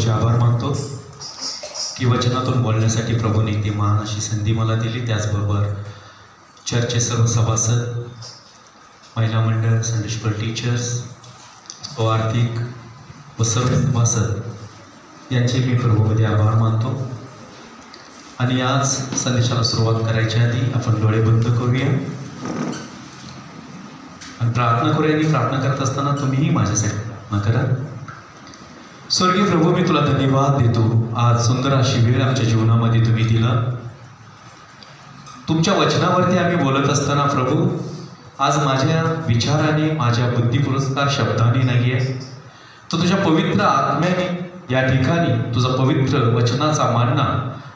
प्रभूचे आभार मानतो की वचनातून बोलण्यासाठी प्रभूने ती महान अशी संधी मला दिली। त्याचबरोबर चर्चचे सर्व सभासद, महिला मंडळ, संडे स्कूल टीचर्स, आर्थिक व सर्व सभासद यांचे मी प्रभूमध्ये आभार मानतो। आणि आज संदेशाला सुरुवात करायच्या आधी आपण डोळे बंद करूया आणि प्रार्थना करूया। आणि प्रार्थना करत असताना तुम्हीही माझ्यासाठी प्रार्थना करा। स्वर्गीय प्रभू, मी तुला धन्यवाद देतो। आज सुंदर अशी वेळ आमच्या जीवनामध्ये तुम्ही दिला। तुमच्या वचनावरती आम्ही बोलत असताना प्रभू, आज माझ्या विचाराने, माझ्या बुद्धिपुरस्कार शब्दाने नाही आहे, तर तुझ्या पवित्र आत्म्याने या ठिकाणी तुझा पवित्र वचनाचा मानना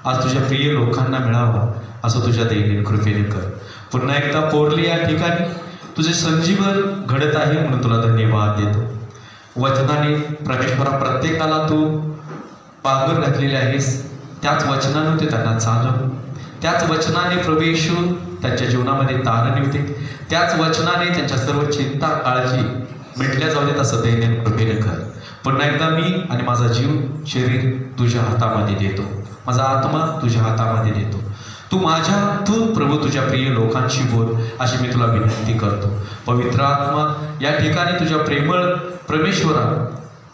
आज तुझ्या प्रिय लोकांना मिळावा असं तुझ्या दैनंदिन कृपेने कर। पुन्हा एकदा पोरले या ठिकाणी तुझे संजीवन घडत आहे म्हणून तुला धन्यवाद देतो। वचनाने परमेश्वरा प्रत्येकाला तू पांघर घातलेले आहेस, त्याच वचनाने ते त्यांना चालव, त्याच वचनाने प्रभू येशू त्यांच्या जीवनामध्ये तारण येते, त्याच वचनाने त्यांच्या सर्व चिंता काळजी मिटल्या जाऊ देत असं दैनंदिन कृपेने कर। पुन्हा एकदा मी आणि माझा जीव शरीर तुझ्या हातामध्ये देतो, माझा आत्मा तुझ्या हातामध्ये देतो। तू माझ्या हातून प्रभू तुझ्या प्रिय लोकांशी बोल अशी मी तुला विनंती करतो। पवित्र आत्मा या ठिकाणी तुझ्या प्रेमळ परमेश्वरा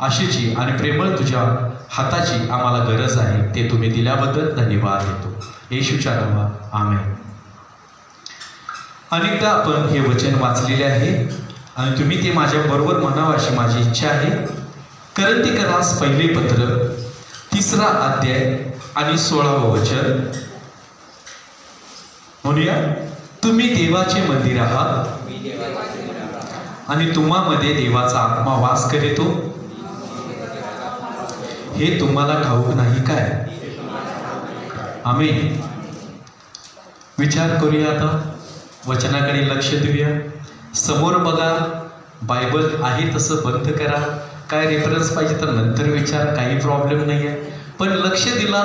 आशेची आणि प्रेमळ तुझ्या हाताची आम्हाला गरज आहे, ते तुम्ही दिल्याबद्दल धन्यवाद देतो येशूच्या नावात, आमेन। अनेकदा आपण हे वचन वाचलेले आहे आणि तुम्ही ते माझ्या बरोबर म्हणावं अशी माझी इच्छा आहे। करंथीकरास पहिले पत्र 3 अध्याय आणि 16वे वचन म्हणूया, तुम्ही देवाचे मंदिर आहात आणि तुम्हामध्ये देवाचा आत्मा वास करीतो, हे तुम्हाला ठाऊक नाही काय? आम्ही विचार करूया, आता वचनाकडे लक्ष देऊया, समोर बघा, बायबल आहे तसं बंद करा, काय रेफरन्स पाहिजे तर नंतर विचार, काही प्रॉब्लेम नाही आहे, पण लक्ष दिला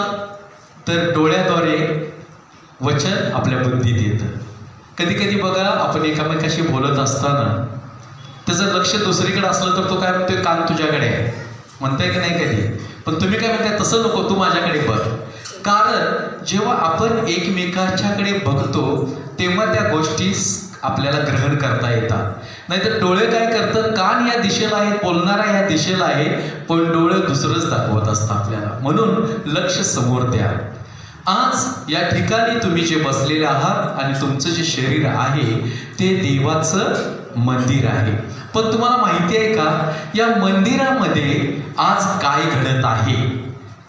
तर डोळ्याद्वारे वचन आपल्या बुद्धीत येतं। कधी कधी बघा, आपण एकामेकाशी बोलत असताना त्याचं लक्ष दुसरीकडे असलं तर तो काय म्हणतोय, कान तुझ्याकडे आहे म्हणताय की नाही कधी, पण तुम्ही काय म्हणताय, तसं नको, तू माझ्याकडे बघ। कारण जेव्हा आपण एकमेकाच्याकडे बघतो तेव्हा त्या गोष्टी आपल्याला ग्रहण करता येतात। नाहीतर डोळे काय करतात, कान या दिशेला आहे, बोलणारा या दिशेला आहे, पण डोळे दुसरंच दाखवत असतात आपल्याला, म्हणून लक्ष समोर द्या। आज या ठिकाणी तुम्ही जे बसलेले आहात आणि तुमचं जे शरीर आहे ते देवाचं मंदिर आहे, पण तुम्हाला माहिती आहे का, या मंदिरामध्ये आज काय घडत आहे?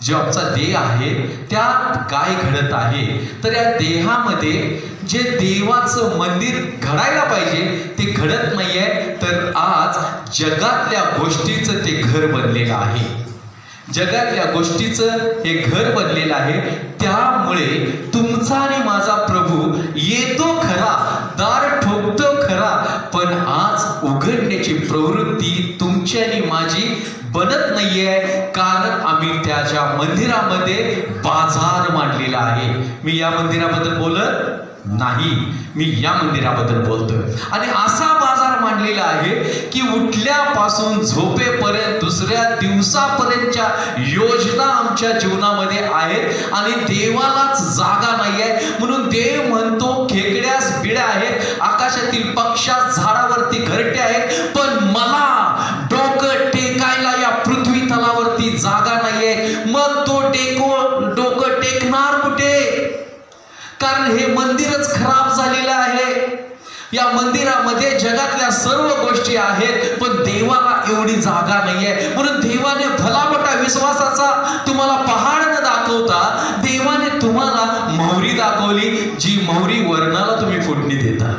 जो आमचा देह आहे त्यात काय घडत आहे? तर या देहामध्ये जे देवाचं मंदिर घडायला पाहिजे ते घडत नाहीये, तर आज जगातल्या गोष्टीचं ते घर बनलेलं आहे, जगातल्या गोष्टीचं हे घर बनलेलं आहे। त्यामुळे तुमचा आणि माझा प्रभू येतो खरा, दार ठोकतो खरा, पण आज उघडण्याची प्रवृत्ती तुमची आणि माझी बनत नाहीये, कारण आम्ही त्याच्या मंदिरामध्ये बाजार मांडलेला आहे। मी या मंदिराबद्दल बोलत नाही, मी या मंदिराबद्दल बोलतोय। आणि असा बाजार मांडलेला आहे की उठल्यापासून झोपेपर्यंत दुसऱ्या दिवसापर्यंतच्या योजना आमच्या जीवनामध्ये आहेत आणि देवालाच जागा नाही आहे, म्हणून देव म्हणतो, खेकड्यास बिड्या आहेत, आकाशातील पक्षास झाडावरती घरटे आहेत, पण मला डोकं टेकायला या पृथ्वी तलावरती जागा नाहीये। मग तो डोकं टेकणार कुठे? कारण हे मंदिरच खराब झालेलं आहे। या मंदिरामध्ये जगातल्या सर्व गोष्टी आहेत, पण देवाला एवढी जागा नाहीये, म्हणून देवाने भला मोठा विश्वासाचा तुम्हाला पहाड न दाखवता देवाने तुम्हाला मोहरी दाखवली, जी मोहरी वर्णाला तुम्ही फोडणी देता।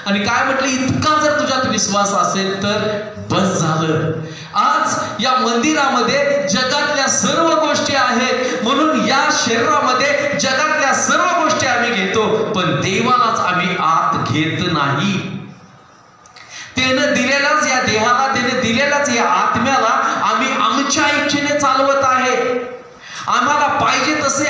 आणि काय म्हटलं, इतका जर तुझ्यात विश्वास असेल तर बस झालं। आज या मंदिरामध्ये जगातल्या सर्व गोष्टी आहेत, म्हणून या शरीरामध्ये जगातल्या सर्व गोष्टी आम्ही घेतो, पण देवालाच आम्ही आत घेत नाही। त्यानं दिलेलाच या देहाला, त्याने दिलेलाच या आत्म्याला आम्ही आमच्या इच्छेने चालवत आहे, आम्हाला पाहिजे तसे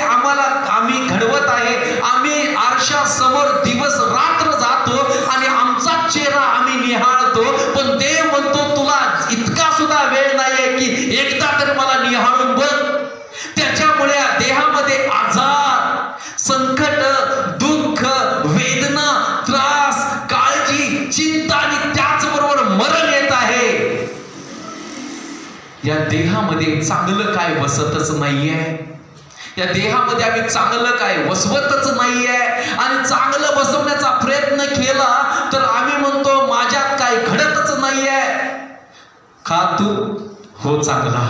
आम्ही घडवत आहे। आम्ही आरशा समोर दिवस रात्र जातो आणि आमचा चेहरा आम्ही निहाळतो, पण देव म्हणतो तुला इतका सुद्धा वेळ नाहीये की एकदा तर मला निहाळून बघ। संकट, दुःख, वेदना, त्रास, काळजी, चिंता आणि त्याचबरोबर मरण येत आहे. या देहामध्ये चांगलं काय बसतच नाहीये. या देहामध्ये आम्ही चांगलं काय वसवतच नाहीये. आणि चांगलं बसवण्याचा प्रयत्न केला तर आम्ही म्हणतो माझ्यात काय घडतच नाहीये. खा तू हो चांगला,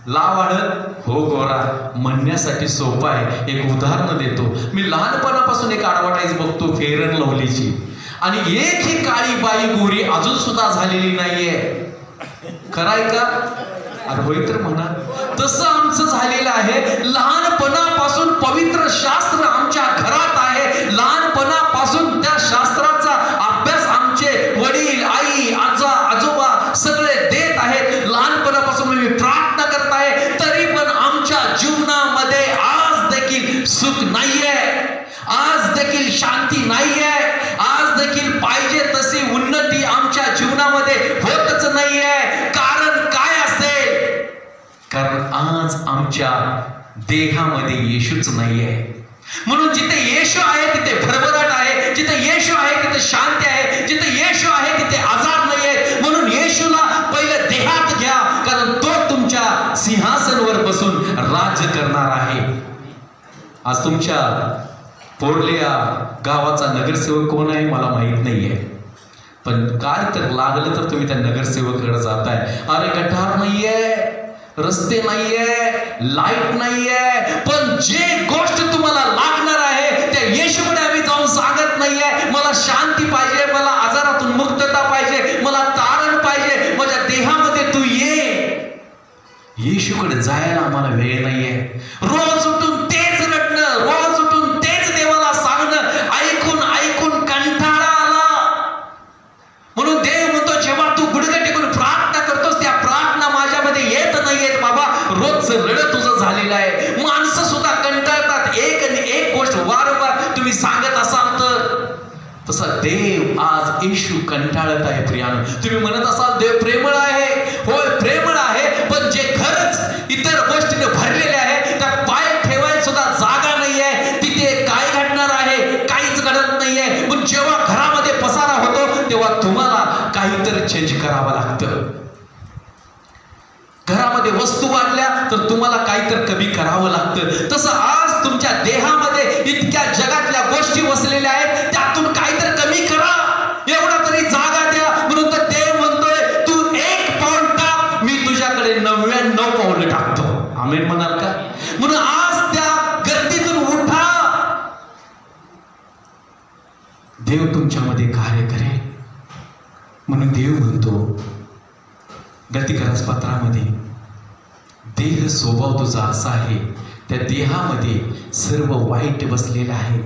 लाव हळद हो गोरा म्हणण्यासाठी सोपं आहे. एक उदाहरण देतो. मी लहानपणापासून एक ॲडव्हर्टाईज बघतो फेअर अँड लव्हलीची, आणि एक ही काळी बाई गोरी अजून सुद्धा झालेली नाहीये. खरंय का? अरे होय तर म्हणा. तसं आमचं झालेलं आहे. लहानपणापासून पवित्र शास्त्र आमच्या घरात आहे. लहानपणापासून त्या शास्त्राचा अभ्यास आमचे वडील, आई, आजोबा सगळे देत आहेत. लहानपणापासून मी प्रार्थना करत आहे, तरी पण आमच्या जीवनामध्ये आज देखील सुख नाहीये, आज देखील शांती नाहीये, आज देखील पाहिजे तशी उन्नती आमच्या जीवनामध्ये होतच नाहीये. कारण काय असेल? कारण आज आमच्या देहामध्ये येशूच नाहीये. म्हणून जिथे येशू आहे तिथे भरभराट आहे, जिथे येशू आहे तिथे शांती आहे, जिथे येशू आहे तिथे आजार नाहीये. म्हणून येशूला पहिलं देहात घ्या, कारण तो तुमच्या सिंहासनावर बसून राज्य करणार आहे. आज तुमच्या पोरल्या गावाचा नगरसेवक कोण आहे मला माहित नाहीये, पण काय तर लागलं तर तुम्ही त्या नगरसेवकाकडे जाताय. अरे गटार नाहीये, रस्ते नाहीये, लाईट नाहीये, पण जे गोष्ट तुम्हाला लागणार आहे त्या येशूकडे आम्ही जाऊन सांगत नाहीये मला शांती पाहिजे, मला आजारातून मुक्तता पाहिजे, मला तारण पाहिजे, माझ्या देहामध्ये तू ये. येशूकडे जायला आम्हाला वेळ नाहीये. रोज उठून तेच रडणं, रोज उठून तेच देवाला सांगणं, ऐकून ऐकून कंटाळा आला. म्हणून देव म्हणतो जेव्हा तू गुडघे टेकून प्रार्थना करतोस त्या प्रार्थना माझ्यामध्ये येत नाहीयेत बाबा. रोज रडत तुझं झालेलं आहे. माणसं सुद्धा कंटाळतात. एक गोष्ट वारंवार तुम्ही सांगत असाल तर. तसा देव आज येशू कंटाळत आहे प्रियानो. तुम्ही म्हणत असाल देव प्रेमळ आहे. होय प्रेमळ आहे, पण जे खरंच इतर गोष्टीने भरलेले आहे त्या पाय ठेवायला सुद्धा जागा नाहीये. तिथे काय घडणार आहे? काहीच घडत नाहीये. पण जेव्हा घरामध्ये पसारा होतो तेव्हा तुम्हाला काहीतरी चेंज करावं लागतं. घरामध्ये वस्तू वाढल्या तर तुम्हाला काहीतरी कमी करावं लागतं. तसं आज तुमच्या देहामध्ये इतक्या जगातल्या गोष्टी वसलेल्या आहेत, त्यातून काहीतरी कमी करा, एवढा तरी जागा द्या. म्हणून तर देव म्हणतोय तू 1 पाऊल टाक, मी तुझ्याकडे 99 पाऊल टाकतो. आमेन म्हणाल का? म्हणून आज त्या गर्दीतून उठा. देव तुमच्यामध्ये कार्य करेल. म्हणून देव म्हणतो गतिकारस पत्रामध्ये देह स्वभाव तुझा असा आहे, त्या देहामध्ये सर्व वाईट बसलेलं आहे.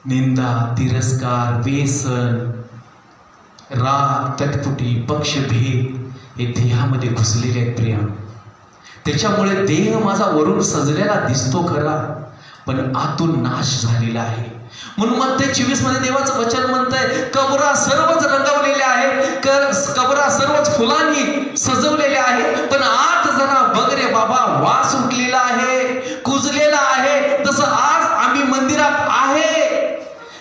निंदा, तिरस्कार, व्यसन, राग, तटपुटी, पक्षभेद हे देहामध्ये घुसलेले आहेत प्रिया. त्याच्यामुळे देह माझा वरून सजलेला दिसतो खरा, पण आतून नाश झालेला आहे. म्हणून मत्ते 24 मध्ये देवाचं वचन म्हणतंय कबरा सर्वच रंगवलेले आहेत, कबरा सर्वच फुलांनी सजवलेले आहेत, पण आत जरा बघ रे बाबा वास उठलेला आहे, कुजलेला आहे. तसं आज आम्ही मंदिरात आहे,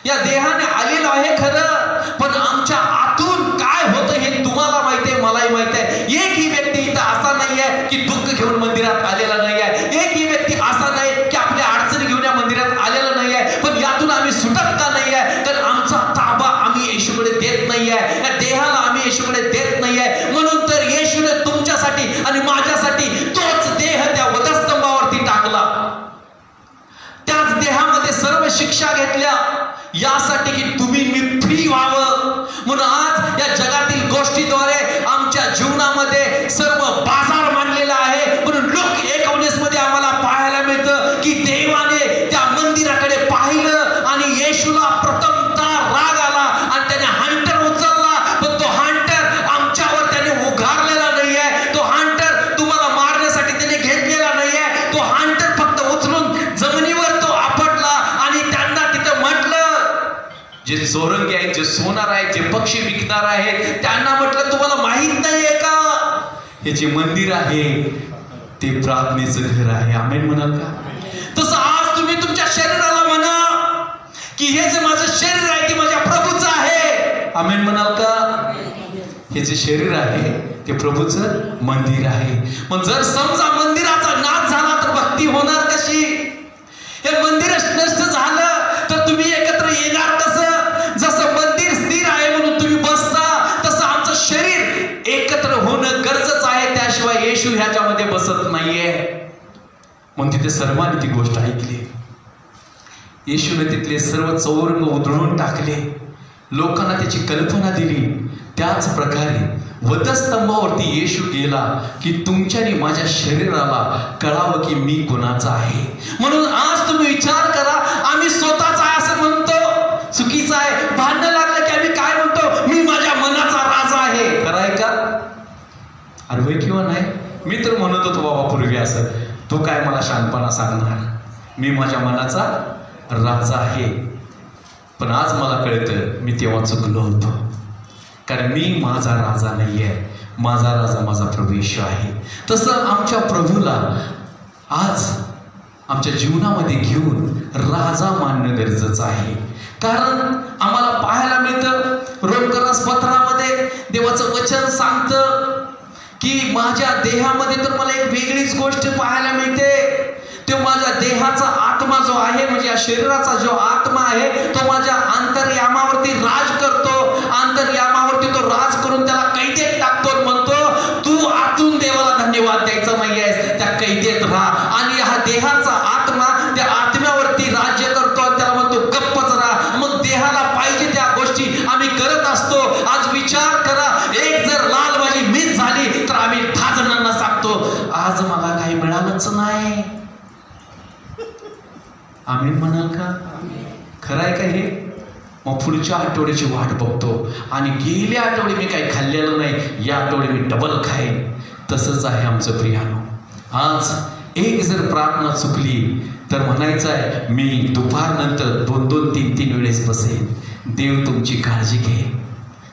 या देहाने आलेलो आहे खरं, पण आमच्या आतून काय होतं हे तुम्हाला माहिती आहे, मलाही माहिती आहे. एकही व्यक्ती इथं असा नाही आहे की दुःख घेऊन मंदिरात आलेला नाही आहे. एकही व्यक्ती असा नाही की आपल्या अडचणी घेऊन या मंदिरात आलेला नाही आहे. पण यातून आम्ही सुटत का नाही आहे? तर आमचा ताबा आम्ही येशूकडे देत नाही आहे, या देहाला आम्ही येशूकडे देत नाही आहे. म्हणून तर येशूने तुमच्यासाठी आणि माझ्यासाठी तोच देह त्या वधस्तंभावरती टाकला. त्याच देहामध्ये सर्व शिक्षा घेतल्या यासाठी की तुम्ही मी फ्री व्हावं. म्हणून आज या जगातील गोष्टीद्वारे आमच्या जीवनामध्ये सर्व बाजार मांडलेला आहे. म्हणून लोक 19 मध्ये आम्हाला पाहायला मिळतं की देवाने त्या मंदिराकडे पाहिलं आणि येशूला प्रथमतः राग आला आणि त्याने हंटर उचलला. पण तो हंटर आमच्यावर त्याने उगारलेला नाही आहे, तो हंटर तुम्हाला मारण्यासाठी त्याने घेतलेला नाही आहे. तो हंटर फक्त उचलून जमिनीवर तो आपटला आणि त्यांना तिथं म्हटलं, जे चोरंगी आहेत, जे सोनार आहेत, जे पक्षी विकणार आहेत, त्यांना म्हटलं तुम्हाला माहित नाहीये का हे जे मंदिर आहे ते प्रार्थनेचं घर आहे. आमेन म्हणाल का? तसं आज तुम्ही की हे जे माझं शरीर आहे ते माझ्या प्रभूचं आहे. आमेन म्हणाल का? हे जे शरीर आहे ते प्रभूचं मंदिर आहे. मग जर समजा मंदिराचा नाश झाला तर भक्ती होणार कशी? हे मंदिरच नष्ट झालं तर तुम्ही एकत्र येणार कसं? जसं मंदिर स्थिर आहे म्हणून तुम्ही बसता, तसं आमचं शरीर एकत्र होणं गरजेचं आहे. त्याशिवाय येशू ह्याच्यामध्ये बसत नाहीये. म्हणून तिथे सर्वांनी ती गोष्ट ऐकली. येशूने तिथले सर्व चौरंग उधळून टाकले, लोकांना त्याची कल्पना दिली. त्याच प्रकारे वधस्तंभावरती येशू गेला की तुमच्यानी माझ्या शरीराला कळावं की मी कोणाचा आहे. म्हणून आज तुम्ही विचार करा, आम्ही स्वतःचा आहे असं म्हणतो, चुकीचं आहे. भांडण लागलं की आम्ही काय म्हणतो? मी माझ्या मनाचा राजा आहे. खरं आहे का? अरे होय किंवा नाही? मी तर म्हणत होतो बाबा पूर्वी असं, तो काय मला शांतपणा सांगणार, मी माझ्या मनाचा राजा आहे. पण आज मला कळतं मी तेव्हा चुकलो होतो, कारण मी माझा राजा नाही आहे, माझा राजा माझा प्रभू येशू आहे. तसं आमच्या प्रभूला आज आमच्या जीवनामध्ये घेऊन राजा मानणं गरजेचं आहे. कारण आम्हाला पाहायला मिळतं रोमकरास पत्रामध्ये देवाचं वचन सांगतं की माझ्या देहामध्ये तर मला एक वेगळीच गोष्ट पाहायला मिळते. तो माझ्या देहाचा आत्मा जो आहे, म्हणजे या शरीराचा जो आत्मा आहे, तो माझ्या अंतर्यामावरती राज करतो. अंतर्यामावरती तो राज करून त्याला कैदेत टाकतो. म्हणतो तू आतून देवाला धन्यवाद द्यायचा नाही आहेस, त्या कैदेत राहा. आणि हा देहाचा आत्मा त्या आत्म्यावरती राज्य करतो आणि त्याला म्हणतो गप्पच राहा. मग देहाला पाहिजे त्या गोष्टी आम्ही करत असतो. आज विचार करा, एक जर लाल भाजी मिस झाली तर आम्ही 10 जणांना सांगतो आज मला काही मिळालंच नाही. आम्ही म्हणाल का? खरं आहे का हे? मग पुढच्या आठवड्याची वाट बघतो आणि गेल्या आठवडे मी काही खाल्लेलं नाही, या आठवडे मी डबल खाईन. तसंच आहे आमचं प्रियानो. आज एक जर प्रार्थना चुकली तर म्हणायचं आहे मी दुपारनंतर 2-2, 3-3 वेळेस बसेन. देव तुमची काळजी घे,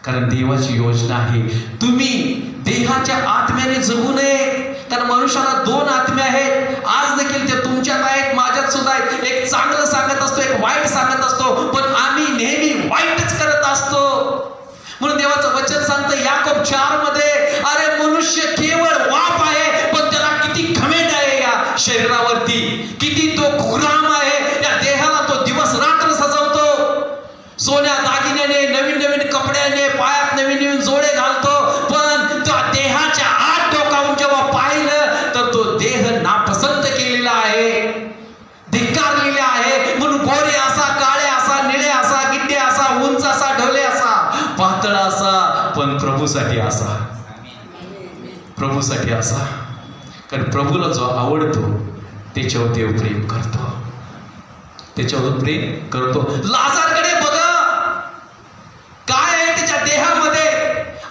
कारण देवाची योजना आहे तुम्ही देहाच्या आत्म्याने जगू नये. कारण मनुष्याला 2 आत्मे आहेत. आज देखील ते तुमच्यात आहेत, माझ्यात सुद्धा आहेत. एक चांगलं सांगत असतो, एक वाईट सांगत असतो, पण आम्ही नेहमी वाईटच करत असतो. म्हणून देवाचं वचन सांगतं याकोब 4 मध्ये, अरे मनुष्य केवळ वाप आहे, पण त्याला किती घमेंड आहे या शरीरावरती, किती तो खुराम आहे. या देहाला तो दिवस रात्र सजवतो, सोन्या दागिन्याने, नवीन नवीन कपड्याने, पायात नवीन नवीन जोडे घालतो. पण त्या देहाच्या आत डोकावून जेव्हा पाहिलं तर तो देह नापसंत केलेला आहे, धिक्कारलेला आहे. म्हणून गोरे असा, काळे असा, निळे असा, गिड्डे असा, उंच असा, ढोले असा, पातळ असा, पण प्रभूसाठी असा, प्रभूसाठी असा. कारण प्रभूला जो आवडतो त्याच्यावर देव प्रेम करतो, त्याच्यावर प्रेम करतो. लाजारकडे बघा, काय आहे त्याच्या देहामध्ये?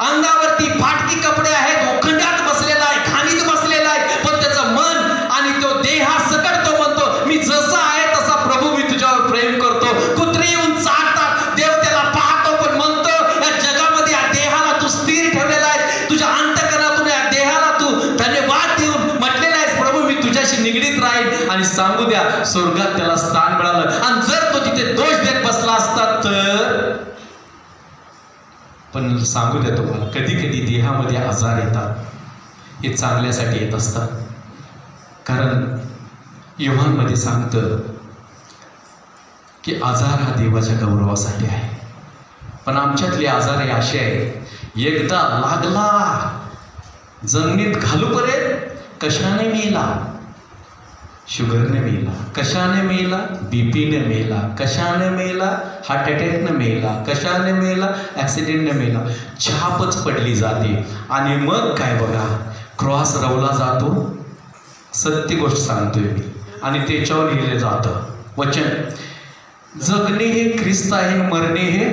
अंगावरती फाटकी कपडे आहेत, उखंड्यात बसलेला आहे, खाणीत बसलेला आहे, पण त्याचं मन आणि तो देहा सकट तो म्हणतो मी जसा आहे तसा प्रभू मी तुझ्यावर प्रेम करतो. कुत्रे येऊन चाटतात, देव त्याला पाहतो, पण म्हणतो या जगामध्ये या देहाला तू स्थिर ठेवलेला आहे, तुझ्या अंतःकरणातून या देहाला तू धन्यवाद देऊन म्हटलेला आहेस प्रभू मी तुझ्याशी निगडीत राहील. आणि सांगू द्या स्वर्गात त्याला स्थान मिळालं. आणि जर तो तिथे दोष देत बसला असता तर, पण सांगू द्या तुम्हाला कधी कधी देहामध्ये आजार येतात, हे चांगल्यासाठी येत असतात. कारण योहानमध्ये सांगतं की आजार हा देवाच्या गौरवासाठी आहे. पण आमच्यातले आजार हे असे आहेत, एकदा लागला जमिनीत घालूपर्यंत कशाने मेला? शुगरने मेला, कशाने मेला? बीपीने मेला, कशाने मेला? हार्ट अटॅकने मेला, कशाने मेला? ॲक्सिडेंटने मेला. छापच पडली जाते आणि मग काय बघा, क्रॉस रवला जातो. सत्य गोष्ट सांगतोय मी, आणि त्याच्यावर लिहिलं जातं वचन, जगणे हे ख्रिस्त आहे, मरणे हे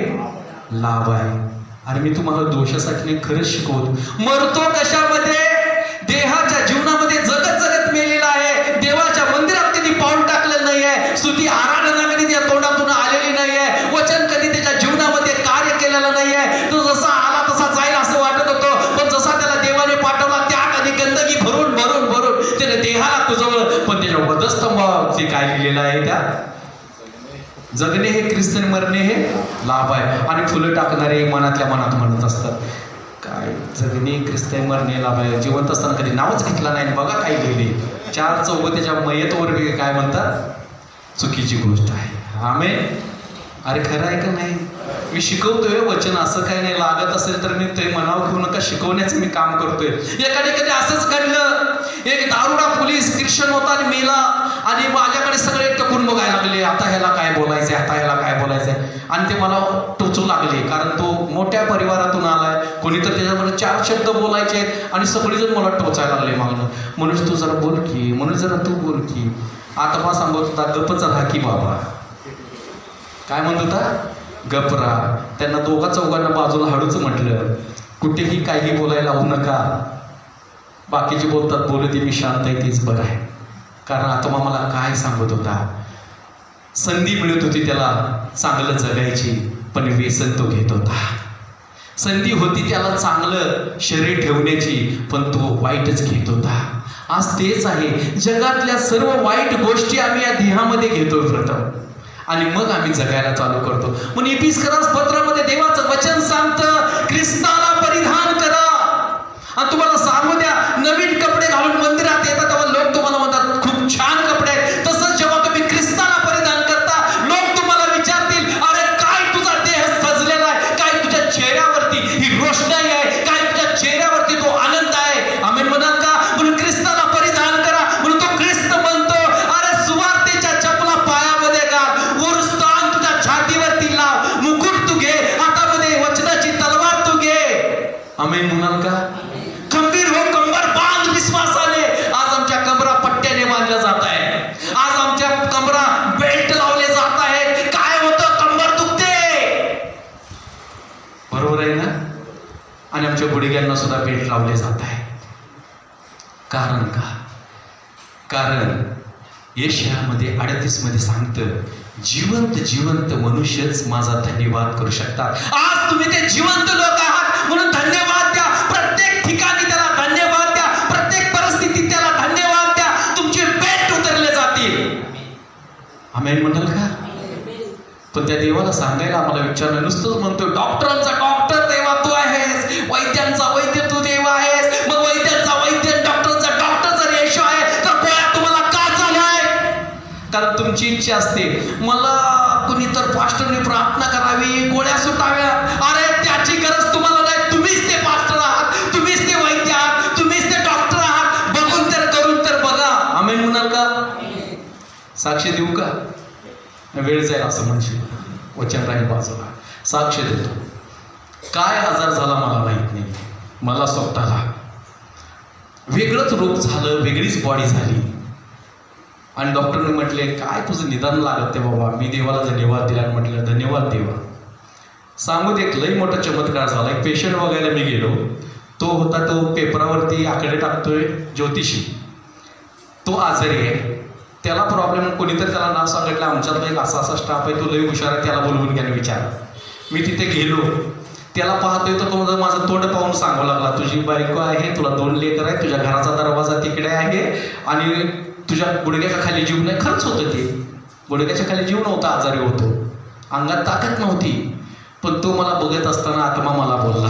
लाभ आहे. आणि मी तुम्हाला दोषासाठी नाही, खरंच शिकवतो. मरतो कशामध्ये? देहाच्या जीवनामध्ये जगत जगत मेलेला आहे. देवाच्या मंदिरात कधी पाऊल टाकलेलं नाही आहे, स्तुती आराधना कधी त्या तोंडातून आलेली नाही आहे, वचन कधी त्याच्या जीवनामध्ये कार्य केलेलं नाही आहे. तो जसा आला तसा जाईल असं वाटत होतं, पण जसा त्याला देवाने पाठवला त्यात आणि गंदगी भरून भरून भरून त्याने देहाला कुजवलं. पण त्याच्या वधस्तंभावरती काय लिहिलेलं आहे? त्या जगणे हे ख्रिस्ताने, मरणे हे लाभ आहे. आणि फुलं टाकणारे मनातल्या मनात म्हणत असतात, काय जगणे ख्रिस्ताने, मरणे लाभ आहे. जिवंत असताना कधी नावच घेतला नाही. बघा काय लिहिले, 4 चौघ त्याच्या मयतवर काय म्हणतात, चुकीची गोष्ट आहे. आमेन. अरे खरं आहे का नाही? मी शिकवतोय वचन, असं काय नाही. लागत असेल तर मी ते मनावर घेऊ नका, शिकवण्याचं मी काम करतोय. एखाद्या कधी असंच घडलं, एक दारुडा पोलीस ख्रिश्चन होता आणि मेला, आणि माझ्याकडे सगळे टकून बघायला लागले, आता ह्याला काय बोलायचंय, आता ह्याला काय बोलायचंय. आणि ते मला टोचू लागले, कारण तो मोठ्या परिवारातून आलाय. कोणीतरी त्याच्यामध्ये 4 शब्द बोलायचे आणि सगळेजण मला टोचायला लागले मागणं. म्हणून तू जरा बोल की, म्हणून जरा तू बोल की. आता मला सांगत होता, गप्पच राहा की बाबा. काय म्हणत होता, गप राहा. त्यांना 2-4 बाजूला हळूच म्हटलं, कुठेही काही बोलायला लावू नका. बाकीचे बोलतात, बोलू दे, मी शांत आहे, तेच बरं आहे. कारण आता मला काय सांगत होता, संधी मिळत होती त्याला चांगलं जगायची, पण व्यसन तो घेत होता. संधी होती त्याला चांगलं शरीर ठेवण्याची, पण तो वाईटच घेत होता. आज तेच आहे, जगातल्या सर्व वाईट गोष्टी आम्ही या देहामध्ये घेतोय प्रथम, आणि मग आम्ही जगायला चालू करतो. म्हणून इफिसकरास पत्रामध्ये देवाचं वचन सांगतं, ख्रिस्ताला परिधान करा. आणि तुम्हाला सांगू द्या, नवीन कपडे घालून मंदिरात येतात तेव्हा लोक तुम्हाला म्हणतात खूप छान कपडे आहेत. तसंच जेव्हा तुम्ही ख्रिस्ताला परिधान करता, लोक तुम्हाला विचारतील, अरे काय तुझा देह सजलेला आहे, काय तुझ्या चेहऱ्यावरती ही रोषणाई आहे, काय तुझ्या चेहऱ्यावरती तो आनंद आहे. आमेन म्हणाल का? म्हणून ख्रिस्ताला परिधान करा. म्हणून तो ख्रिस्त म्हणतो, अरे सुवार्तेच्या चपला पायामध्ये घाल, उरुस्तान तुझ्या छातीवरती लाव, मुकुट तू घे, हातामध्ये वचनाची तलवार तू घे. आमेन म्हणाल का? खंबीर हो, कंबर बांध विश्वासाने. आज आमच्या कमरा पट्ट्याने बांधल्या जात आहे, आज आमच्या कमरा बेल्ट लावले जात आहेत. काय होतं, कंबर दुखते, बरोबर आहे ना? आणि आमच्या गुडघ्यांना सुद्धा बेल्ट लावले जात आहे. कारण का? कारण यशामध्ये 38 मध्ये सांगतं, जिवंत मनुष्यच माझा धन्यवाद करू शकतात. आज तुम्ही ते जिवंत लोक आहात, म्हणून धन्यवाद द्या. प्रत्येक ठिकाणी त्याला धन्यवाद द्या, प्रत्येक परिस्थितीत त्याला धन्यवाद द्या. तुमचे बेट उतरले जातील. आमेन म्हणाल का? पण त्या देवाला सांगायला आम्हाला विचारलं, नुसतंच म्हणतो, डॉक्टरांचा डॉक्टर देवा तू आहेस, वैद्यांचा वैद्य तू देव आहेस. मग वैद्यांचा वैद्य, डॉक्टरचा डॉक्टर जर येशू आहे, तर गोळ्या तुम्हाला का झालाय? कारण तुमची इच्छा असते, मला कुणी तर पास्टरने प्रार्थना करावी, गोळ्या सुटाव्या. अरे त्याची गरज तुम्हाला नाही. तुम्हीच ते पास्टर आहात, तुम्हीच ते वैद्य आहात, तुम्हीच ते डॉक्टर आहात. बघून तर करून तर बघा. आमेन म्हणाल का? साक्ष देऊ का? वेळ जाईल असं म्हणशील, वचन राहील बाजूला. साक्ष देतो. काय आजार झाला मला माहित नाही, मला स्वतःला वेगळंच रोग झालं, वेगळीच बॉडी झाली. आणि डॉक्टरने म्हटले, काय तुझं निदान लागत ते बाबा. मी देवाला धन्यवाद दिला आणि म्हटलं, धन्यवाद देवा. सांगू दे, एक लई मोठा चमत्कार झाला. एक पेशंट बघायला मी गेलो, तो होता, तो पेपरावरती आकडे टाकतोय, ज्योतिषी. तो आजारी आहे, त्याला प्रॉब्लेम, कोणीतरी त्याला नाव सांगितलं, आमच्यातला एक असा स्टाफ आहे, तो लई हुशार आहे, त्याला बोलवून घ्याने विचार. मी तिथे गेलो, त्याला पाहतोय, तर तो माझं तोंड पाहून सांगू लागला, तुझी बायको आहे, तुला 2 लेकर आहे, तुझ्या घराचा दरवाजा तिकडे आहे, आणि तुझ्या गुडघ्याच्या खाली जीव नाही. खरंच होतं ते, गुडघ्याच्या खाली जीव नव्हता, आजारी होतो, अंगात ताकद नव्हती. पण तो मला बघत असताना आत्मा मला बोलला,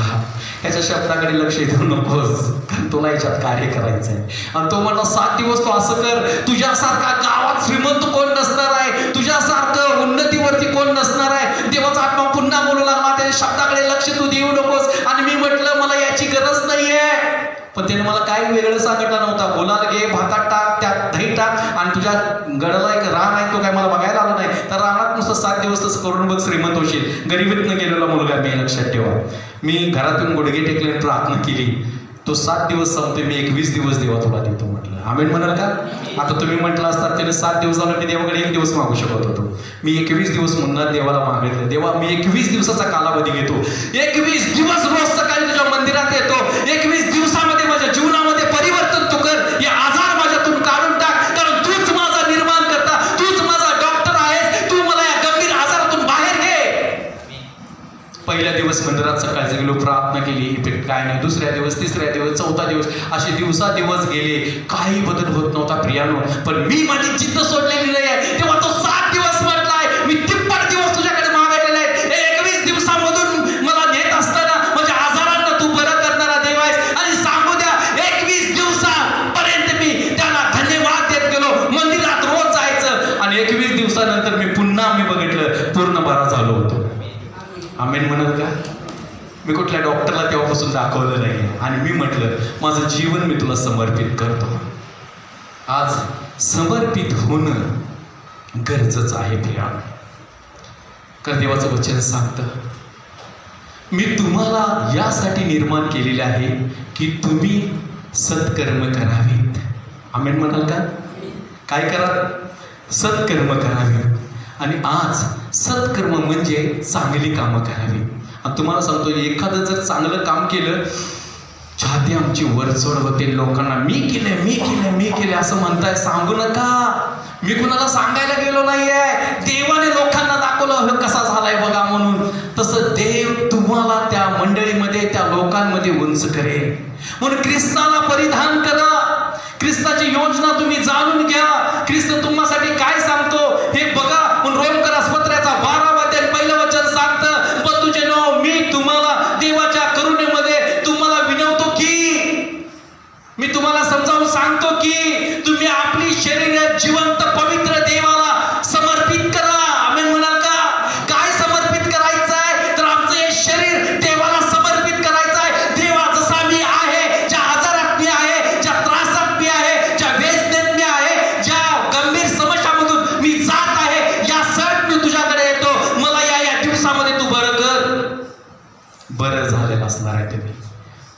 त्याच्या शब्दाकडे लक्ष देऊ नकोस, कारण तुला याच्यात कार्य करायचं आहे. आणि तो म्हणला, 7 दिवस तू असं कर, तुझ्यासारखा गावात श्रीमंत कोण नसणार आहे, तुझ्यासारखं उन्नतीवरती कोण नसणार आहे. देवाचा आत्मा पुन्हा बोलू लागला, त्याच्या शब्दाकडे लक्ष तू देऊ नकोस. आणि मी म्हटलं, मला याची गरज नाहीये. पण त्याने मला काय वेगळं सांगितलं नव्हता. बोलायला घे, भातात टाक, त्यात दही टाक, आणि तुझ्या गडाला एक रान आहे, तो काय मला बघायला आला नाही, तर रानात नुसतं 7 दिवस तसं करून बघ, श्रीमंत होशील. गरिबीतनं गेलेला मुलगा मी, लक्षात ठेवा. मी घरातून गुडघे टेकले, प्रार्थना केली, तो 7 दिवस संपते, मी 21 दिवस देवा तुला देतो म्हटलं. आमेन म्हणाल का? आता तुम्ही म्हटलं असतात, त्याने 7 दिवस झालं, मी देवाकडे 1 दिवस मागू शकत होतो. मी 21 दिवस म्हणणार देवाला मागितलं, देवा मी 21 दिवसाचा कालावधी घेतो, 21 दिवस रोज सकाळी तुझ्या मंदिरात येतो, 21 दिवसामध्ये माझ्या जीवनामध्ये परिवर्तन तू कर, हे आजार माझ्यातून काढून टाक, कारण तूच माझा निर्माण करता, तूच माझा डॉक्टर आहेस, तू मला या गंभीर आजारातून बाहेर घे. पहिल्या दिवस मंदिरात सकाळचे गेलो, प्रार्थना केली, इफेक्ट काय नाही. दुसऱ्या दिवस, तिसऱ्या दिवस, चौथा दिवस, असे दिवस गेले, काही बदल होत नव्हता प्रियानो. पण मी माझी जिद्द सोडलेली नाही आहे. तेव्हा तो 7 दिवस म्हटलाय, मी आमेन म्हणाल का? मी कुठल्या डॉक्टरला तेव्हापासून दाखवलं नाही आणि मी म्हटलं माझं जीवन मी तुला समर्पित करतो. आज समर्पित होणं गरजेचं आहे प्रिया. कारण देवाचं वचन सांगतं, मी तुम्हाला यासाठी निर्माण केलेले आहे की तुम्ही सत्कर्म करावेत. आमेन म्हणाल का? काय करा? सत्कर्म करावे. आणि आज सत्कर्म म्हणजे चांगली कामं करावी. आणि तुम्हाला सांगतो, एखादं जर चांगलं काम केलं, छाती आमची वरचढ होते. लोकांना मी केले असं म्हणताय, सांगू नका. मी कुणाला सांगायला गेलो नाहीये, देवाने लोकांना दाखवलं कसा झालाय बघा म्हणून. तसं देव तुम्हाला त्या मंडळीमध्ये, त्या लोकांमध्ये उंच करेल. म्हणून ख्रिस्ताला परिधान करा. ख्रिस्ताची योजना तुम्ही जाणून घ्या. ख्रिस्त तुम्हासाठी काय सांगतो हे बघा. म्हणून रोमकरास पत्राचा 12वा अध्याय 1 वचन सांगतं, बंधूजनो, मी तुम्हाला देवाच्या करुणेमध्ये तुम्हाला विनवतो की, मी तुम्हाला समजावून सांगतो की तुम्ही आपली शरीर जिवंत पवित्र देवाला समर्पित करा. आमेन म्हणाल का? काय समर्पित करायचं आहे? तर आमचं हे शरीर देवाला समर्पित करायचं आहे. देवा, जसा मी आहे, ज्या आजारात मी आहे, ज्या त्रासात मी आहे, ज्या वेदनेत मी आहे, ज्या गंभीर समस्यामधून मी जात आहे, या सट मी तुझ्याकडे येतो. मला या दिवसामध्ये तू बरं कर. बरं झालेलं असणार आहे तुम्ही,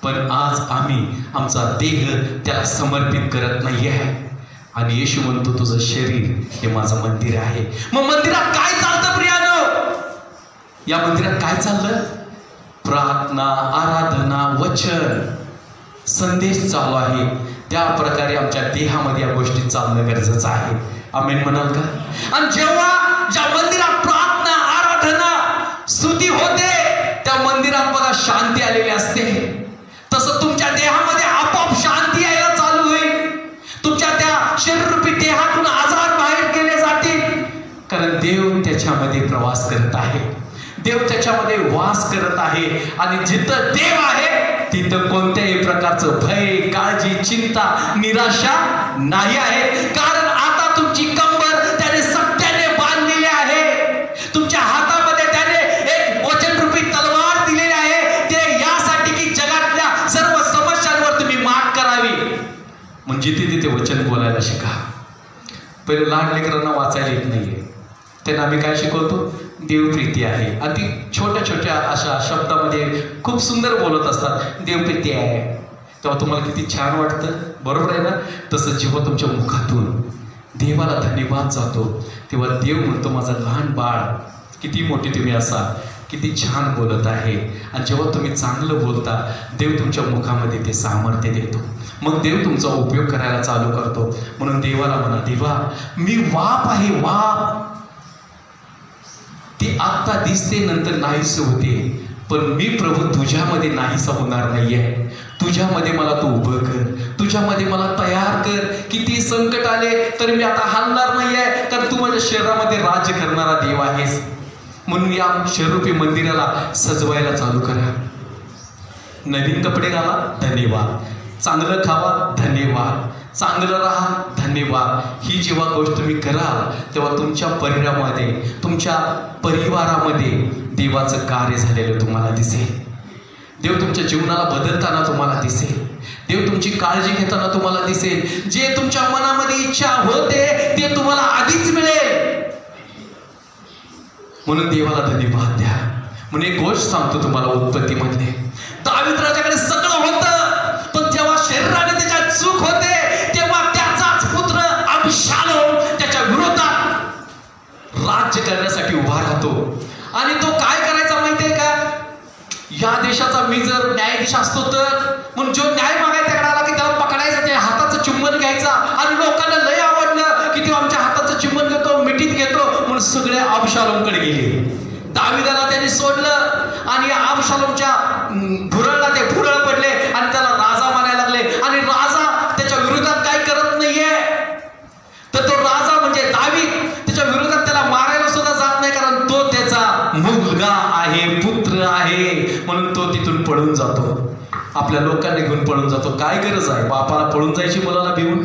पण आज आम्ही आमचा देह त्याला समर्पित करत नाही आहे. आणि येशू म्हणतो, तुझं शरीर हे माझं मंदिर आहे. मग मंदिरात काय चालतं प्रियानो? या मंदिरात काय चाललं? प्रार्थना, आराधना, वचन, संदेश चालू आहे. त्या प्रकारे आमच्या देहामध्ये या गोष्टी चालणं गरजेचं आहे. आमेन म्हणाल का? आणि जेव्हा ज्या मंदिरात प्रार्थना, आराधना, स्तुती होते, त्या मंदिरात बघा शांती आलेली असते. तसं तुमच्या देहामध्ये आपोआप शांती यायला चालू होईल. तुमच्या त्या शरीररूपी देहातून आजार बाहेर गेले जातील. कारण देव त्याच्यामध्ये प्रवास करत आहे. देव त्याच्यामध्ये वास करत आहे. आणि जिथं देव आहे तिथं कोणत्याही प्रकारचं भय, काळजी, चिंता, निराशा नाही आहे. कारण आता तुमची कंबर त्याने सत्याने बांधलेली आहे. तुमच्या हातामध्ये त्याने एक वचनरूपी तलवार दिलेली आहे. ते यासाठी की जगातल्या सर्व समस्यांवर तुम्ही मात करावी. म्हणजे तिथे वचन बोलायला शिका. पहिले लहान लेकरांना वाचायला येत नाहीये, त्यांना आम्ही काय शिकवतो? देवप्रीती आहे. अति छोट्या छोट्या अशा शब्दामध्ये खूप सुंदर बोलत असतात, देवप्रीती आहे. तेव्हा तुम्हाला किती छान वाटतं, बरोबर आहे ना? तसं जेव्हा तुमच्या मुखातून देवाला धन्यवाद जातो, तेव्हा देव म्हणतो, माझं लहान बाळ, किती मोठी तुम्ही असा, किती छान बोलत आहे. आणि जेव्हा तुम्ही चांगलं बोलता, देव तुमच्या मुखामध्ये ते सामर्थ्य देतो. मग देव तुमचा उपयोग करायला चालू करतो. म्हणून देवाला म्हणा, देवा, मी वाप आहे, वाप. ती आत्ता दिसते, नंतर नाहीसे होते, पण मी प्रभू तुझ्यामध्ये नाहीसा होणार नाहीये. तुझ्यामध्ये मला तू उभं कर, तुझ्यामध्ये मला तयार कर. किती संकट आले तर मी आता हलणार नाहीये, कारण तू माझ्या शरीरामध्ये राज्य करणारा देव आहेस. म्हणून या शरीरूपी मंदिराला सजवायला चालू करा. नवीन कपडे घाला, धन्यवाद. चांगलं खावा, धन्यवाद. चांगलं राहा, धन्यवाद. ही जेव्हा गोष्ट तुम्ही कराल, तेव्हा तुमच्या परिवारामध्ये, तुमच्या परिवारामध्ये देवाचं कार्य झालेलं तुम्हाला दिसेल. देव तुमच्या जीवनाला बदलताना तुम्हाला दिसेल. देव तुमची काळजी घेताना तुम्हाला दिसेल. जे तुमच्या मनामध्ये इच्छा होते ते तुम्हाला आधीच मिळेल. म्हणून देवाला धन्यवाद द्या. म्हणून एक गोष्ट सांगतो तुम्हाला, उत्पत्तीमध्ये दावीद राजाकडे सगळं होतं, पण जेव्हा शरीराने त्याच्यात चूक होते, तेव्हा त्याचाच पुत्र अबशालोम त्याच्या विरोधात राज्य करण्यासाठी उभा राहतो. आणि तो काय करायचा माहितीये का? या देशाचा मी जर न्यायाधीश असतो तर, म्हणून जो न्याय मागायचा आला की त्याला पकडायचा, त्या हाताचं चुंबन घ्यायचा. आणि लोकांना लय आवडलं की तो आमच्या हाताचं चुंबन घेतो, मिठीत घेतो, म्हणून सगळे अबशालोमकडे गेले. दाविदाला त्यांनी सोडलं आणि अबशालोमच्या भुरळला ते भुरळ पडले आणि त्याला राजा मानायला लागले. आणि राजा त्याच्या विरोधात काय करत नाहीये, तर तो राजा म्हणजे दावीद त्याच्या विरोधात त्याला मारायला सुद्धा जात नाही, कारण तो त्याचा मुलगा आहे, पुत्र आहे. म्हणून तो तिथून पळून जातो, आपल्या लोकांनी घेऊन पळून जातो. काय गरज आहे बापाला पळून जायची मुलाला भिवून?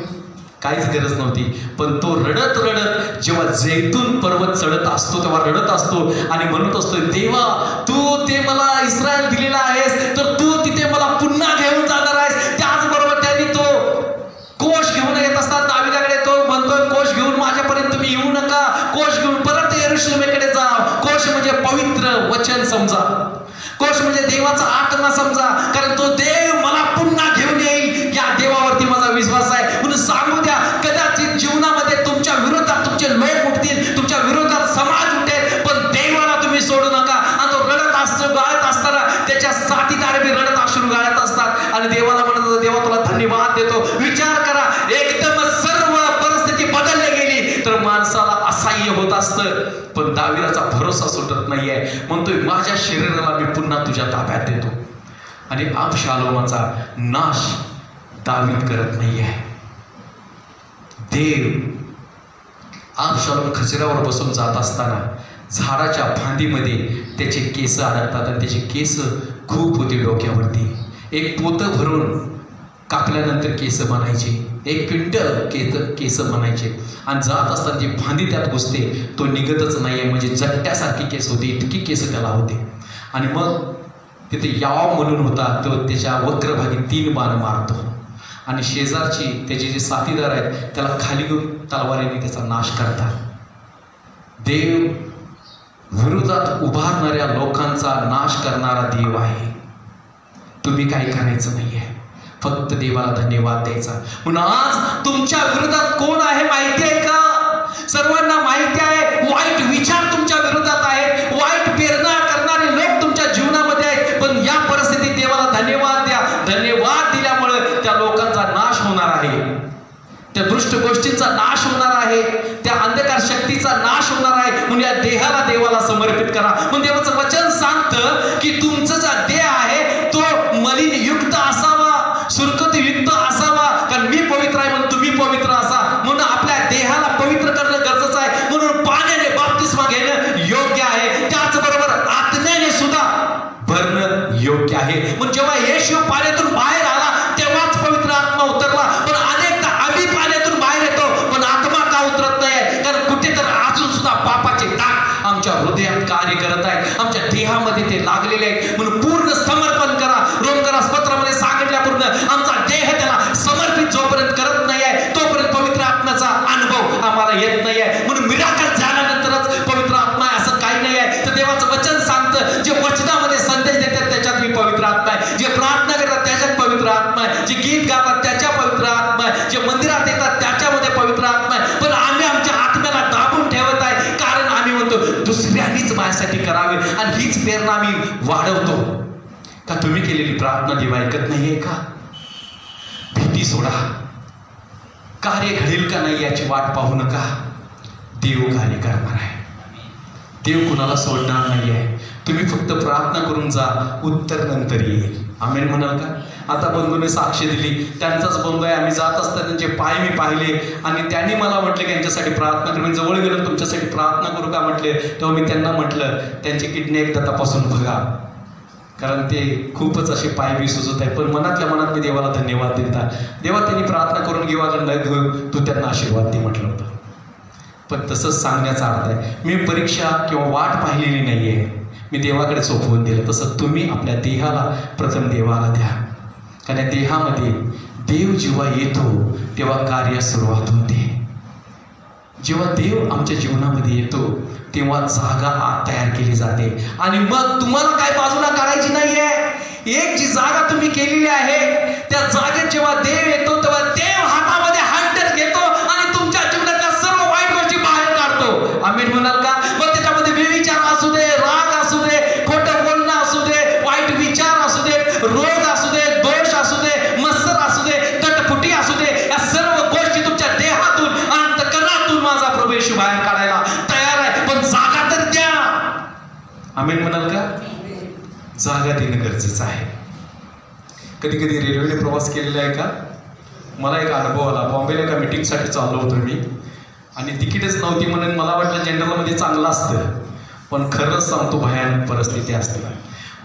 काहीच गरज नव्हती. पण तो रडत रडत जेव्हा जैतून पर्वत चढत असतो तेव्हा रडत असतो आणि म्हणत असतो, देवा तू ते मला इस्रायल दिलेला आहेस, तर तू तिथे मला पुन्हा घेऊन जाणार आहेस. त्याचबरोबर त्यांनी तो कोश घेऊन येत असतात दाविदाकडे. तो म्हणतोय, कोश घेऊन माझ्यापर्यंत तुम्ही येऊ नका, कोश घेऊन परत यरूशलेमेकडे जा. कोश म्हणजे पवित्र वचन समजा, कोश म्हणजे देवाचा आत्मा समजा, कारण तो देव मला पुन्हा घेऊन येईल या देवावरती माझा विश्वास आहे. म्हणून सांगू द्या, कदाचित जीवनामध्ये तुमच्या विरोधात तुमचे लोक उठतील, तुमच्या विरोधात समाज उठेल, पण देवाला तुम्ही सोडू नका. आणि तो रडत असतो, गाळत असताना त्याच्या साथीदार बी रडत अश्रू गाळत असतात आणि देवाला म्हणत, देवा तुला धन्यवाद देतो. विचार करा, एकदम सर्व परिस्थिती बदलली गेली तर माणसाला असह्य होत असतं, पण दाविदाचा भरोसा सुटत नाहीये. म्हणतोय, माझ्या शरीराला मी पुन्हा तुझ्या ताब्यात देतो. आणि अबशालोमाचा नाश दावीद करत नाहीये. देव अबशालोम खचऱ्यावर बसून जात असताना झाडाच्या फांदीमध्ये त्याचे केस अडकतात आणि त्याचे केस खूप होते डोक्यावरती. एक पोतं भरून कापल्यानंतर केस बनायचे, एक क्विंटल केस बनायचे आणि जात असताना जी फांदी त्यात घुसते तो निघतच नाहीये. म्हणजे जट्ट्यासारखी केस होते, इतकी केस त्याला होते. आणि मग तिथे याव म्हणून होता, तो त्याच्या वक्रभागी 3 बाण मारतो आणि शेजारची त्याचे जे साथीदार आहेत त्याला खाली घेऊन तलवारीने त्याचा नाश करतात. देव विरोधात उभारणाऱ्या लोकांचा नाश करणारा देव आहे. तुम्ही काही करायचं नाहीये, फक्त देवाला धन्यवाद द्यायचा. म्हणून आज तुमच्या विरोधात कोण आहे माहिती आहे का? सर्वांना माहिती आहे, वाईट विचार तुमच्या विरोधात आहे, वाईट प्रेरणा करणारे लोक तुमच्या जीवनामध्ये आहेत. पण या परिस्थितीत देवाला धन्यवाद द्या. धन्यवाद दिल्यामुळे त्या लोकांचा नाश होणार आहे, त्या दुष्ट गोष्टींचा नाश होणार आहे, त्या अंधकार शक्तीचा नाश होणार आहे. म्हणून या देहाला देवाला समर्पित करा. म्हणून देवाचं वचन सांगतं की तुमचं जो देह आहे तो मलिन युक्त असावा, सुरकत युक्त असावा, कारण मी पवित्र आहे म्हणून तुम्ही पवित्र असा. म्हणून आपल्या देहाला पवित्र करणं गरजेचं आहे. म्हणून पाण्याने बाप्तिस्मा घेणं योग्य आहे, त्याचबरोबर आत्म्याने सुद्धा भरणं योग्य आहे. म्हणून जेव्हा येशू पाण्यातून बाहेर आला तेव्हाच पवित्र आत्मा उतरला. पण अनेकदा आम्ही पाण्यातून बाहेर येतो पण आत्मा का उतरत नाही? कारण कुठेतरी अजून सुद्धा पापाचे डाग आमच्या हृदयात कार्य करत आहेत, आमच्या देहामध्ये ते लागलेले आहेत. म्हणून पूर्ण समर्पण करा. रोमकरास पत्रामध्ये सांगितल्यापूर्ण आमचा देह त्याला समर्पित जोपर्यंत करत नाही आहे तोपर्यंत पवित्र आत्म्याचा अनुभव आम्हाला येत नाही आहे. म्हणून मिराकल झाल्यानंतरच पवित्र आत्मा आहे असं काही नाही आहे. तर देवाचं वचन सांगतं, जे वचनामध्ये संदेश देतात त्याच्यात मी पवित्र आत्मा आहे, जे प्रार्थना करतात त्याच्यात पवित्र आत्मा आहे, जे गीत गातात त्याच्या पवित्र आत्मा आहे, जे मंदिरात येतात त्याच्यामध्ये पवित्र आत्मा आहे. पण आम्ही आमच्या आत्म्याला दाबून ठेवत आहे, कारण आम्ही म्हणतो दुसऱ्यांनीच माझ्यासाठी करावे आणि हीच प्रेरणा आम्ही वाढवतो. का तुम्ही केलेली प्रार्थना देव ऐकत नाहीये का? भीती सोडा, कार्य घडेल का नाही याची वाट पाहू नका. देव कार्य करणार आहे, देव कुणाला सोडणार नाही आहे. तुम्ही फक्त प्रार्थना करून जा, उत्तर नंतर येईल. आमेन म्हणाल का? आता बंधूने साक्ष दिली, त्यांचाच बंधू आहे. आम्ही जात असताना त्यांचे पाय मी पाहिले आणि त्यांनी मला म्हटले की यांच्यासाठी प्रार्थना करू. मी जवळ गेलो, तुमच्यासाठी प्रार्थना करू का म्हटले. तेव्हा मी त्यांना म्हटलं त्यांची किडनी एकदा तपासून बघा, कारण ते खूपच असे पाय बी सुचत आहे. पण मनातल्या मनात मी देवाला धन्यवाद देता, देवा त्यांनी प्रार्थना करून घेवा न घेऊ, तू त्यांना आशीर्वाद दे म्हटलं होतं. पण तसंच सांगण्याचा अर्थ आहे, मी परीक्षा किंवा वाट पाहिलेली नाही आहे, मी देवाकडे सोपवून दिलं. तसं तुम्ही आपल्या देहाला प्रथम देवाला द्या, कारण देहामध्ये देव जेव्हा येतो तेव्हा कार्य सुरुवात होते. जेव्हा देव आमच्या जीवनामध्ये येतो तेव्हा जागा आत तयार केली जाते आणि मग तुम्हाला काय बाजूला काढायची नाहीये. एक जी जागा तुम्ही केलेली आहे त्या जागेत जेव्हा देव येतो तेव्हा देव हातामध्ये हँडल घेतो आणि तुमच्या जीवनातल्या सर्व वाईट गोष्टी बाहेर काढतो. आम्ही म्हणाल का? मग त्याच्यामध्ये व्यभिचार असू दे, राग असू दे, खोटं बोलणं असू दे, वाईट विचार असू दे, रोग असू दे, दोष असू दे, मत्सर असू दे, तटफुटी असू दे, या सर्व गोष्टी तुमच्या देहातून अंतःकरणातून माझा प्रभू येशू बाहेर काढायला तयार आहे. पण जागा तर द्या. आमेन म्हणाल का? जागा देणं गरजेचं आहे. कधी कधी रेल्वेने प्रवास केलेला आहे का? मला एक अनुभव आला. बॉम्बेला एका मीटिंगसाठी चाललो होतो मी आणि तिकीटच नव्हती म्हणून मला वाटलं जनरलमध्ये चांगलं असतं, पण खरंच सांगतो भयानक परिस्थिती असते.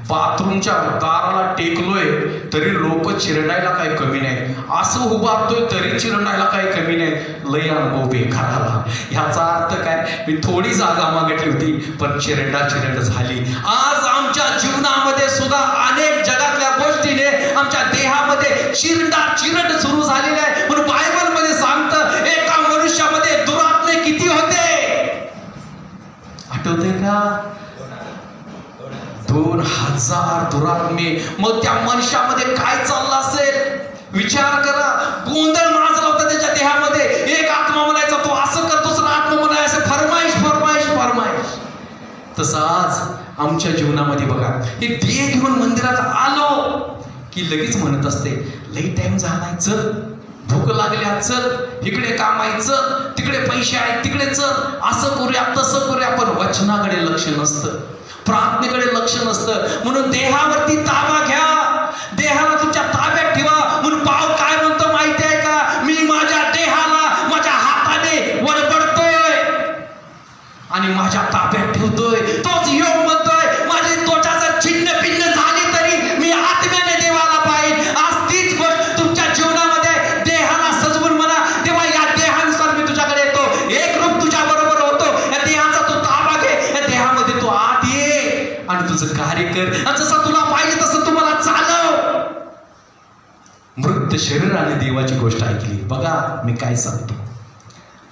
बाथरूमच्या दाराला टेकलोय तरी लोक चिरडायला काही कमी नाही, असं उभारतोय तरी चिरडायला काही कमी नाही. लय अनुभव बेकाराला. ह्याचा अर्थ काय, मी थोडी जागा मागितली होती पण चिरड झाली. आज आमच्या जीवनामध्ये सुद्धा अनेक जगातल्या गोष्टीने आमच्या देहामध्ये चिरड सुरू झालेली आहे. म्हणून बायबलमध्ये सांगतं एका मनुष्यामध्ये दुरात्मे किती होते आठवते का? 2000 दुरात्मे. मग त्या मनुष्यामध्ये काय चाललं असेल विचार करा. गोंधळ माजला होता त्याच्या देहामध्ये. एक आत्मा म्हणायचा तो असं कर, दुसरा आत्मा म्हणायचा फरमाईश फरमाईश फरमाईश. तसं आज आमच्या जीवनामध्ये बघा, हे देह घेऊन मंदिरात आलो की लगेच म्हणत असते लई टाइम झालाय, चल भूक लागल्या, चल इकडे काम आहे, चल तिकडे पैसे आहेत, तिकडे चल, असं करूया तसं करूया. पण वचनाकडे लक्ष नसतं, प्रार्थनेकडे लक्ष नसतं. म्हणून देहावरती ताबा घ्या, देहाला तुमच्या ताब्यात ठेवा. म्हणून पाव काय म्हणतो माहिती आहे का, मी माझ्या देहाला माझ्या हाताने वरबडतोय आणि माझ्या ताब्यात ठेवतोय. तोच योग म्हणतोय माझी त्वचा जर छिन्न भिन्न झाली तरी मी आत्म्याने देवाला पाहिजे. आज तीच गोष्ट तुमच्या जीवनामध्ये देहाला सजवून म्हणा, तेव्हा या देहानुसार मी तुझ्याकडे येतो, एक रूप तुझ्या बरोबर होतो. या देहाचा तू ताबा घे, या देहामध्ये तू आत ये आणि तुझं कार्य कर. जसं तुला पाहिजे तसं तुम्हाला चालव. मृत शरीराने देवाची गोष्ट ऐकली. बघा मी काय सांगतो,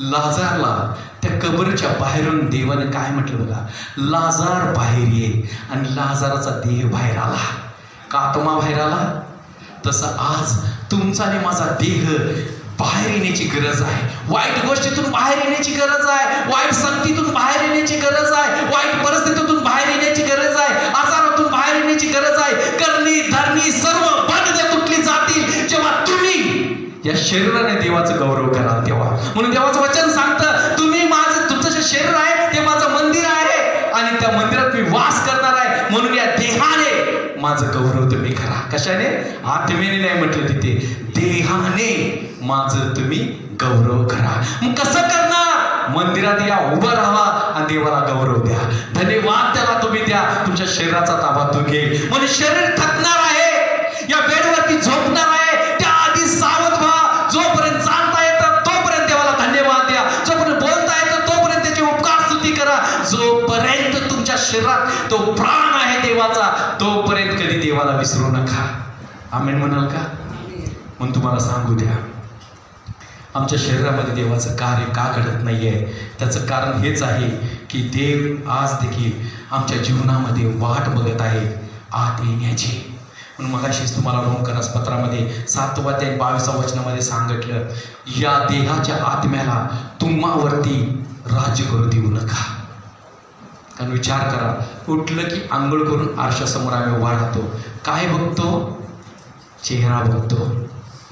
लाजारला त्या कबरच्या बाहेरून देवाने काय म्हटलं बघा, लाजार बाहेर ये. आणि लाजाराचा देह बाहेर आला. का आत्मा बाहेर आला? तसं आज तुमचा आणि माझा देह बाहेर येण्याची गरज आहे. वाईट गोष्टीतून बाहेर येण्याची गरज आहे, वाईट संगतीतून बाहेर येण्याची गरज आहे, वाईट परिस्थितीतून बाहेर येण्याची गरज आहे, आजारातून बाहेर येण्याची गरज आहे. करणी धरणी सर्व बंद तुटली जातील जेव्हा तुम्ही या शरीराने देवाचं गौरव कराल तेव्हा. म्हणून देवाचं वचन सांगतं तुम्ही माझं, तुमचं जे शरीर आहे ते माझं मंदिर आहे आणि त्या मंदिरात मी वास करणार आहे. म्हणून या देहाने माझं गौरव तुम्ही करा. कशाने? आत्मेने नाही म्हटलं तिथे, देहाने माझं तुम्ही गौरव करा. मग कसं करणार? मंदिरात या, उभं राहा आणि देवाला गौरव द्या, धन्यवाद त्याला तुम्ही द्या. तुमच्या शरीराचा ताबा तू घे. म्हणजे शरीर थकणार आहे, या बेडवरती झोपणार आहे, त्याआधी सावध व्हा. जोपर्यंत चालता येतं तोपर्यंत देवाला धन्यवाद द्या, जोपर्यंत बोलता येतं तोपर्यंत त्याची उपकार स्तुती करा. जोपर्यंत तुमच्या शरीरात तो प्राण आहे देवाचा, तोपर्यंत कधी देवाला विसरू नका. आमेन म्हणाल का? म्हणून तुम्हाला सांगू द्या, आमच्या शरीरामध्ये देवाचं कार्य का घडत नाहीये, त्याचं कारण हेच आहे की देव आज देखील आमच्या जीवनामध्ये वाट बघत आहे आत येण्याची. म्हणून मगाशीच तुम्हाला रोमकरास पत्रामध्ये 7 अध्याय 22 वचनामध्ये सांगितलं, या देहाच्या आत्म्याला तुम्हावरती राज्य करू देऊ नका. कारण विचार करा, उठलं की आंघोळ करून आरशासमोर आम्ही उभा राहतो, काय बघतो? चेहरा बघतो,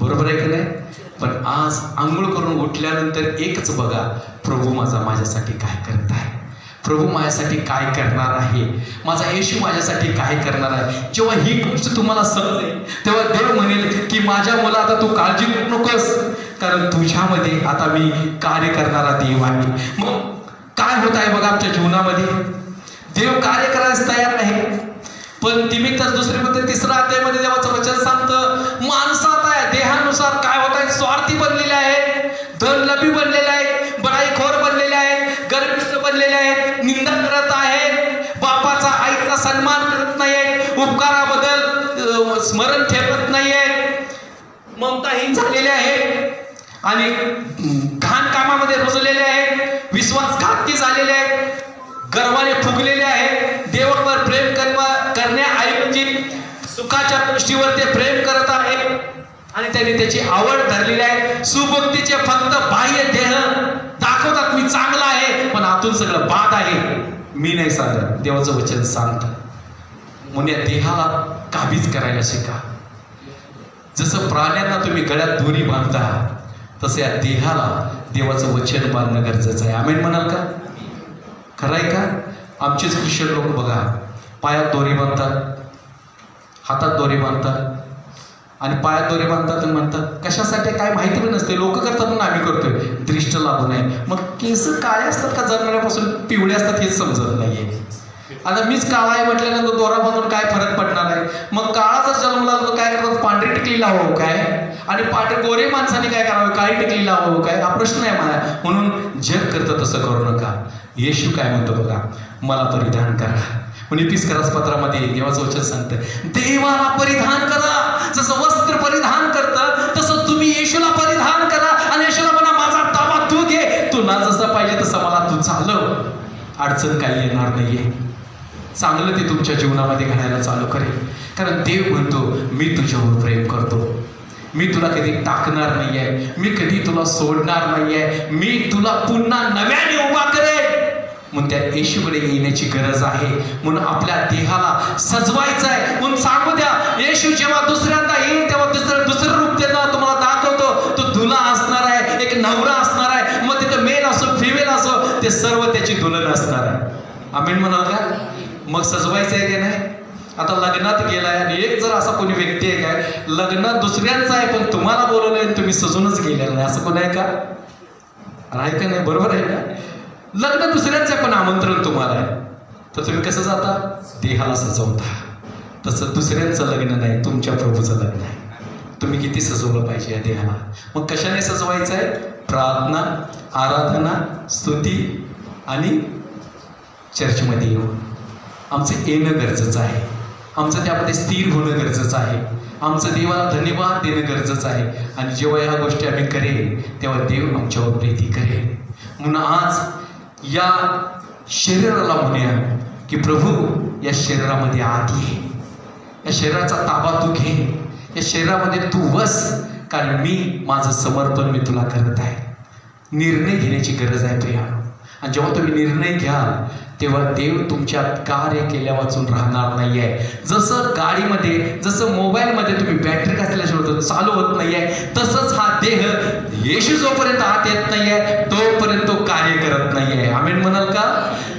बरोबर आहे की नाही? पण आज आंघोळ करून उठल्यानंतर एकच बघा, प्रभू माझ्यासाठी काय करत आहे, प्रभू माझ्यासाठी काय करणार आहे, माझा येशू माझ्यासाठी काय करणार आहे. जेव्हा ही गोष्ट तुम्हाला समजेल तेव्हा देव म्हणेल की माझ्या मुला आता तू काळजी करू नकोस, कारण तुझ्यामध्ये आता मी कार्य करणारा देव आहे. मग काय होत आहे बघा आमच्या जीवनामध्ये, देव कार्य करायला तयार नाही. पण निमित्तच दुसरीमध्ये 3 अध्यायामध्ये देवाचं वचन सांगतं, माणसात आहे देहानुसार काय होत आहे, स्वार्थी बनलेले आहे, धनलबी बनलेले आहेत, बडाईखोर बनलेले आहेत, गर्विष्ठ बनलेले आहेत, निंदा करत आहेत, बापाचा आईचा सन्मान करत नाही आहेत, उपकाराबद्दल स्मरण ठेवत नाही आहेत, ममताहीन झालेले आहेत आणि घाण कामामध्ये रुजलेले आहेत, विश्वासघाती झालेले आहेत, गर्वाने फुगलेले आहेत, देवावर प्रेम करण्याऐवजी सुखाच्या गोष्टीवर ते प्रेम करत आहेत आणि त्यांनी त्याची आवड धरलेली आहे. सुभक्तीचे फक्त बाह्य देह दाखवतात मी चांगला आहे, पण आतून सगळं बाद आहे. मी नाही सांगत, देवाचं वचन सांगतं. म्हणून या देहाला काबीज करायला शिका. जसं प्राण्यांना तुम्ही गळ्यात दोरी बांधता तसं या देहाला देवाचं वचन बांधणं गरजेचं आहे. आमेन म्हणाल का? खरं आहे का? आमचेच ख्रिश्चन लोक बघा, पायात दोरी बांधतात, हातात दोरी बांधतात आणि पायात दोरी बांधतात आणि म्हणतात कशासाठी, काय माहिती पण नसते, लोक करतात म्हणून आम्ही करतोय, दृष्ट लागू नये. मग केस काळे असतात का जन्मल्यापासून पिवळे असतात हेच समजत नाहीये. आता मीच काळा आहे म्हटल्यानंतर दोरा बांधून काय फरक पडणार आहे? मग काळा जर जन्मला तर काय करतात? पांढरी टिकली लावावं काय? आणि पांढरे गोरे माणसाने काय करावं? काळी टिकली लावावं काय? हा प्रश्न आहे मला. म्हणून जग करतं तसं करू नका. येशू काय म्हणतो बघा, मला परिधान करा. म्हणून इपिस्करास पत्रामध्ये देवाचं वचन सांगतं, देवाला परिधान करा. जसं वस्त्र परिधान करतं तसं तुम्ही येशूला परिधान करा. आणि येशूला म्हणा, माझा ताबा तू घे, तू ना जसं पाहिजे तसं मला तू चालव. अडचण काही येणार नाहीये. चांगलं ते तुमच्या जीवनामध्ये घडायला चालू करेल. कारण देव म्हणतो, मी तुझ्यावर प्रेम करतो, मी तुला कधी टाकणार नाहीये, मी कधी तुला सोडणार नाहीये, मी तुला पुन्हा नव्याने उभा करेल. म्हणून त्या येशूकडे येण्याची गरज आहे. म्हणून आपल्या देहाला सजवायचं आहे. म्हणून सांगू द्या, येशू जेव्हा दुसऱ्यांदा येईल तेव्हा दुसरं रूप त्यांना तुम्हाला दाखवतो. तो दुल्हा असणार आहे, एक नवरा असणार आहे. मग तिथं मेल असो फिमेल असो, ते सर्व त्याची दुल्हन असणार आहे. आमीन म्हणाल का? मग सजवायचं आहे की नाही? आता लग्नात गेलाय आणि एक जर असा कोणी व्यक्ती आहे काय, लग्न दुसऱ्यांचं आहे पण तुम्हाला बोलवलंय आणि तुम्ही सजूनच गेलेलं नाही, असं कोण आहे का? आहे का नाही? बरोबर आहे का? लग्न दुसऱ्यांचं आहे पण आमंत्रण तुम्हाला आहे, तर तुम्ही कसं जाता? देहाला सजवता. तसं दुसऱ्यांचं लग्न नाही, तुमच्या प्रभूचं लग्न आहे. तुम्ही किती सजवलं पाहिजे या देहाला. मग कशाने सजवायचं आहे? प्रार्थना, आराधना, स्तुती आणि चर्चमध्ये येऊन. आमचं येणं गरजेचं आहे. आमचं त्यामध्ये स्थिर होणं गरजेचं आहे. आमचं देवाला धन्यवाद देणं गरजेचं आहे. आणि जेव्हा ह्या गोष्टी आम्ही करेल तेव्हा देव आमच्यावर प्रीती करेल. म्हणून आज या शरीराला म्हणूया की प्रभू, या शरीरामध्ये आत ये, या शरीराचा ताबा तू घे, या शरीरामध्ये तू वस. कारण मी माझं समर्पण मी तुला करत आहे. निर्णय घेण्याची गरज आहे प्रियानो. आणि जेव्हा तुम्ही निर्णय घ्याल तेव्हा देव तुमच्या कार्य केल्या वाचून राहणार नाही आहे. जसं गाडीमध्ये, जसं मोबाईलमध्ये तुम्ही बॅटरी घातल्याशिवाय चालू होत नाही आहे, तसंच हा देह येशू जोपर्यंत आत येत नाही आहे तोपर्यंत तो कार्य करत नाही आहे. आमीन म्हणाल का?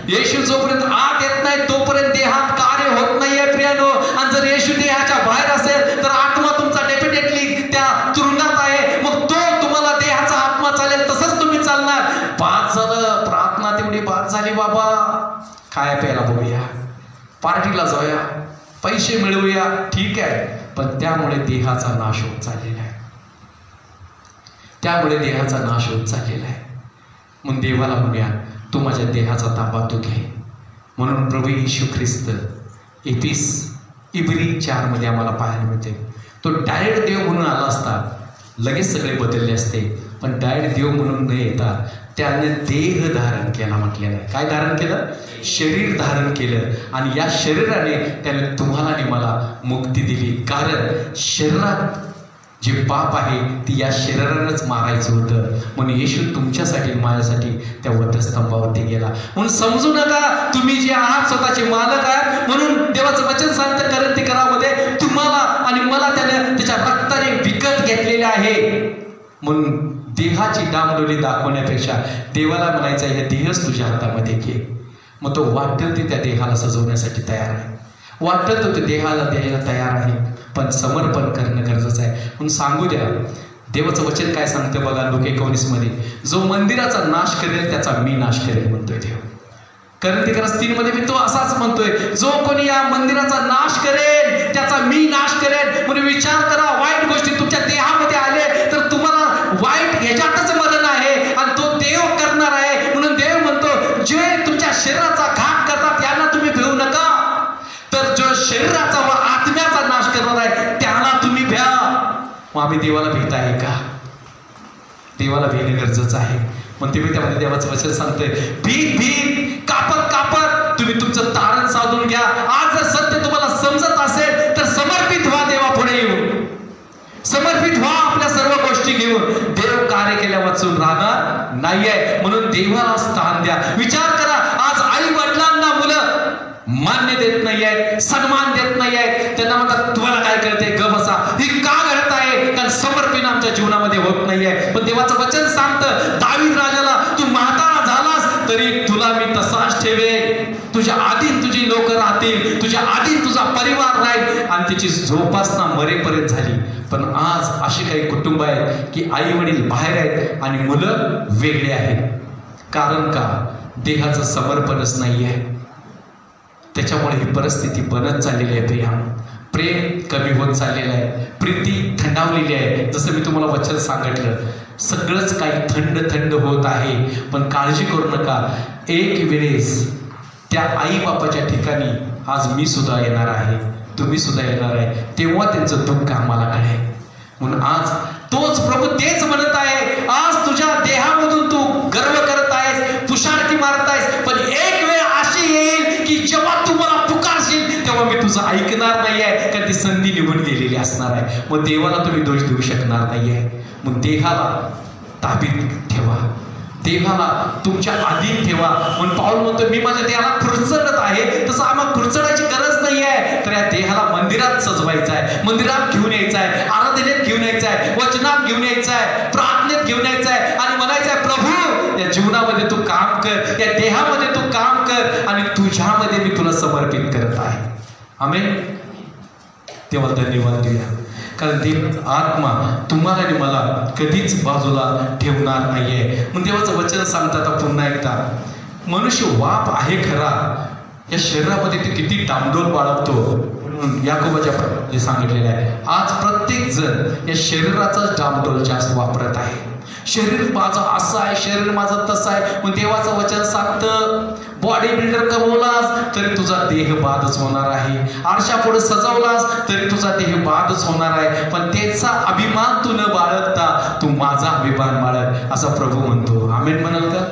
येशू जोपर्यंत आत येत नाही तोपर्यंत देहात कार्य होत नाही आहे प्रियानो. आणि जर येशू देहाच्या बाहेर असेल तर आत्मा तुमचा डेफिनेटली त्या तुरुंगात आहे. मग तो तुम्हाला देहाचा आत्मा चालेल तसंच तुम्ही चालणार. पाच झालं, प्रार्थना तेवढी पाच झाली बाबा, खाया प्यायला बघूया, पार्टीला जाऊया, पैसे मिळवूया, ठीक आहे, पण त्यामुळे देहाचा नाश होत चाललेला आहे. त्यामुळे देहाचा नाश होत चाललेला आहे. म्हणून देवाला म्हणूया, तू माझ्या देहाचा ताबा तू घे. म्हणून प्रभू येशू ख्रिस्त इब्री 4 मध्ये आम्हाला पाहायला मिळते. तो डायरेक्ट देव म्हणून आला असता लगेच सगळे बदलले असते, पण डायरेक्ट देव म्हणून न येता त्याने देह धारण केला म्हटलेलं आहे. काय धारण केलं? शरीर धारण केलं. आणि या शरीराने त्याने तुम्हाला आणि मला मुक्ती दिली. कारण शरीरात जे पाप आहे ती या शरीरानंच मारायचं होतं. म्हणून येशू तुमच्यासाठी माझ्यासाठी त्या वधस्तंभावरती गेला. म्हणून समजू नका तुम्ही जे आहात स्वतःचे मालक आहात. म्हणून देवाचं वचन सांगतं करंती करामध्ये, तुम्हाला आणि मला त्याने त्याच्या रक्ताने विकत घेतलेले आहे. म्हणून देहाची डामडोली दाखवण्यापेक्षा देवाला म्हणायचं हे देहच तुझ्या हातामध्ये घे. मग तो वाटेल ते त्या देहाला सजवण्यासाठी तयार आहे, वाटेल तो देहाला द्यायला तयार आहे, पण समर्पण करणं गरजेचं आहे. म्हणून सांगू द्या, देवाचं वचन काय सांगतं बघा लूका 19 मध्ये, जो मंदिराचा नाश करेल त्याचा मी नाश करेल म्हणतोय देव. करंथीकरास 3 मध्ये मी तो असाच म्हणतोय, जो कोणी या मंदिराचा नाश करेल त्याचा मी नाश करेल. म्हणून विचार करा, वाईट गोष्टी तुमच्या देहामध्ये आले तर तुम्हाला वाईट ह्याच्यातच मरण आहे आणि तो देव करणार आहे. म्हणून देव म्हणतो, जे तुमच्या शरीराचा घात करतात यांना तुम्ही भेऊ नका, तर जो शरीराचा व आत्म्याचा नाश करणार आहे त्याला तुम्ही भ्या. मग आम्ही देवाला भीत आहे का? देवाला भेणं गरजेचं आहे. म्हणते मी त्यामध्ये देवाचं वचन सांगतोय, भीत कापत तुम्ही तुमचं तारण साधून घ्या. आज जर सत्य तुम्हाला समजत असेल तर समर्पित व्हा, देवा पुढे येऊन समर्पित व्हा आपल्या सर्व गोष्टी घेऊन. देव कार्य केल्या वाचून राहणार नाहीये. म्हणून देवाला स्थान द्या. विचार करा, आज आई वडिलांना मुलं मान्य देत नाही आहेत, सन्मान देत नाही आहेत. त्यांना म्हणतात तुम्हाला काय कळते, ग बसा. ही का घडत आहे? कारण समर्पण आमच्या जीवनामध्ये होत नाहीये. पण देवाचं वचन सांगतं, दावीद राजाला, तू म्हातारा झालास तरी तुला मी तसाच ठेवेन. तुझ्या आधीन तुझी लोक राहतील, तुझ्या आधीन तुझा परिवार राहील. आणि तिची जोपासना मरेपर्यंत झाली. पण आज अशी काही कुटुंब आहेत की आई वडील बाहेर आहेत आणि मुलं वेगळे आहेत. कारण का? देहाचं समर्पणच नाही आहे. त्याच्यामुळे ही परिस्थिती बनत चाललेली आहे प्रिया. प्रेम कमी होत चाललेलं आहे, प्रीती थंडावलेली आहे. जसं मी तुम्हाला वचन सांगितलं, सगळंच काही थंड थंड होत आहे. पण काळजी करू नका, एक वेळेस त्या आई बापाच्या ठिकाणी आज मी सुद्धा येणार आहे, तुम्ही सुद्धा येणार आहे, तेव्हा त्यांचं दुःख आम्हाला कळेल. म्हणून आज तोच प्रभू तेच म्हणत आहे, आज तुझ्या देहामधून तू गर्व करत आहेस, पुशारकी मारत आहेस, पण एक वेळ अशी येईल की जेव्हा तू मला पुकारशील तेव्हा मी तुझं ऐकणार नाही आहे, कारण ती संधी निघून गेलेली असणार आहे. मग देवाला तुम्ही दोष देऊ शकणार नाही आहे. मग देहाला ताबीत ठेवा, देवाला तुमच्या अधीन ठेवा. म्हणून पाऊल म्हणतो, मी माझ्या देहाला खुरचडत आहे, तसं आम्हाला खुरचडायची गरज नाही आहे. तर या देहाला मंदिरात सजवायचं आहे, मंदिरात घेऊन यायचं आहे, आराधनेत घेऊन यायचं आहे, वचनात घेऊन यायचं आहे, प्रार्थनेत घेऊन यायचं आहे आणि म्हणायचं आहे, प्रभू या जीवनामध्ये तू काम कर, या देहामध्ये तू काम कर आणि तुझ्यामध्ये मी तुला समर्पित करत आहे. आमेन. तेव्हा धन्यवाद देऊया, कारण देवाचा आत्मा तुम्हाला आणि मला कधीच बाजूला ठेवणार नाहीये. मग देवाचं वचन सांगतात पुन्हा एकदा, मनुष्य वाप आहे खरा, या शरीरामध्ये ते किती डामडोल बाळगतो. म्हणून याकोबाच्या सांगितलेलं आहे, आज प्रत्येक जण या शरीराचाच डामडोल जास्त वापरत आहे. शरीर माझं असं आहे, शरीर माझं तसं आहे. मग देवाचं वचन सांगतं, बॉडी बिल्डर कमवलास तरी तुझा देह बादच होणार आहे, आरशा पुढे सजवलास तरी तुझा देह बादच होणार आहे, पण त्याचा अभिमान तू न बाळगता तू माझा अभिमान बाळग, असा प्रभू म्हणतो. आमेन म्हणाल का?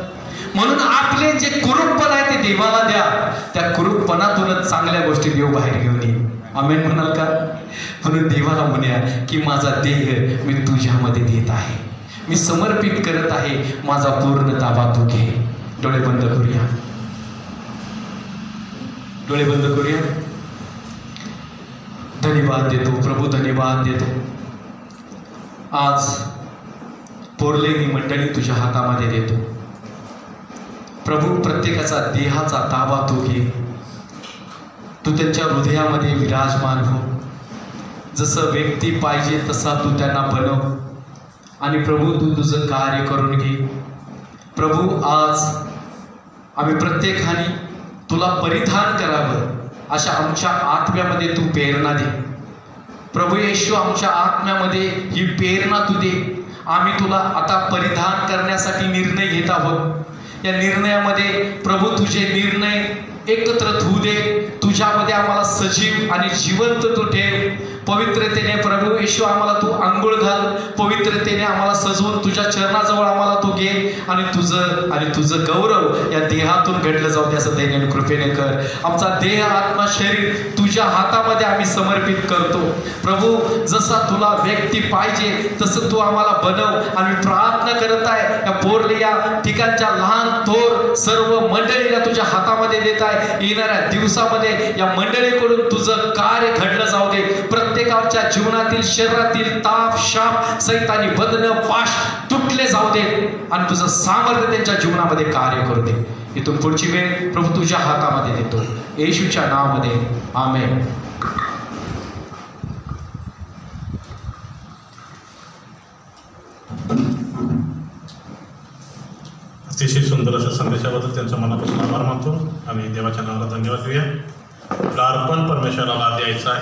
म्हणून आपले जे कुरूपपण आहे ते देवाला द्या, त्या कुरूपपणातूनच चांगल्या गोष्टी देव बाहेर घेऊन ये. आमेन म्हणाल का? म्हणून देवाला म्हणूया की माझा देह मी तुझ्यामध्ये देत आहे, मी समर्पित करत आहे, माझा पूर्ण ताबा तू घे. डोळे बंद करूया, डोळे बंद करूया. धन्यवाद देतो प्रभू, धन्यवाद देतो. आज पोरलेली मंडळी तुझ्या हातामध्ये देतो प्रभू. प्रत्येकाचा देहाचा ताबा तू घे, तू त्यांच्या हृदयामध्ये विराजमान हो. जसं व्यक्ती पाहिजे तसा तू त्यांना बनव आणि प्रभू तू तुझं कार्य करून घे. प्रभू आज आम्ही प्रत्येकाने तुला परिधान करावं अशा आमच्या आत्म्यामध्ये तू प्रेरणा दे. प्रभू येशू, आमच्या आत्म्यामध्ये ही प्रेरणा तू दे. आम्ही तुला आता परिधान करण्यासाठी निर्णय घेत आहोत. या निर्णयामध्ये प्रभू तुझे निर्णय एकत्र होऊ दे. तुझ्यामध्ये आम्हाला सजीव आणि जिवंत तू ठेव. पवित्रतेने प्रभू येशू आम्हाला तू आंघोळ घाल, पवित्रतेने आम्हाला सजवून तुझ्या चरणाजवळ आम्हाला तू घे आणि तुझं गौरव या देहातून घडलं जाऊ दे, असं दैन्याने कृपेने कर. आमचा देह, आत्मा, शरीर तुझ्या हातामध्ये आम्ही समर्पित करतो. प्रभू जसा तुला व्यक्ती पाहिजे तसं तू आम्हाला बनव. आम्ही प्रार्थना करत आहे, या पोरले या ठिकाणच्या लहान थोर सर्व मंडळीला तुझ्या हातामध्ये देत आहे. येणाऱ्या दिवसामध्ये या मंडळीकडून तुझं कार्य घडलं जाऊ दे. प्रत्येकाच्या जीवनातील, शरीरातील ताप, शाप, सैतानी बंधनं, पाश तुटले जाऊ दे आणि तुझं सामर्थ्य त्यांच्या जीवनामध्ये कार्य करू दे. इथून पुढची वेळ प्रभू तुझ्या हातामध्ये देतो, येशूच्या नावामध्ये. आमेन. अतिशय सुंदर अशा संदेशाबद्दल त्यांचा मनापासून आभार मानतो आणि देवाच्या नावाला धन्यवाद देऊया. आपलं अर्पण परमेश्वराला द्यायचं आहे.